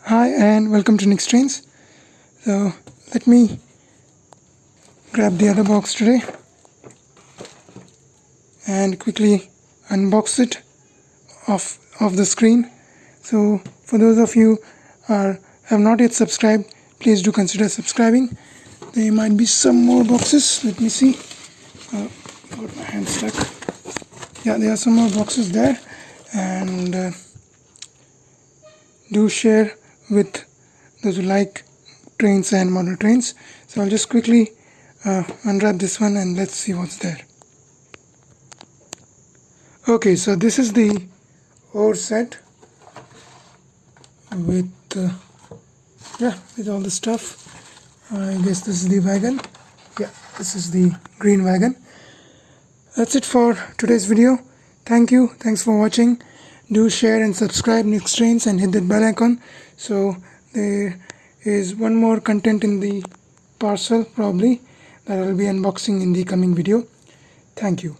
Hi and welcome to Nick's Trains. So let me grab the other box today and quickly unbox it off the screen. So for those of you have not yet subscribed, please do consider subscribing. There might be some more boxes. Let me see. Got my hand stuck. Yeah, there are some more boxes there, and do share with those who like trains and model trains. So I'll just quickly unwrap this one and let's see what's there. Okay, so this is the ore set with with all the stuff. I guess this is the wagon. Yeah, this is the green wagon. That's it for today's video. Thanks for watching. Do share and subscribe Nick's Trains and hit that bell icon. So there is one more content in the parcel probably that I'll be unboxing in the coming video. Thank you.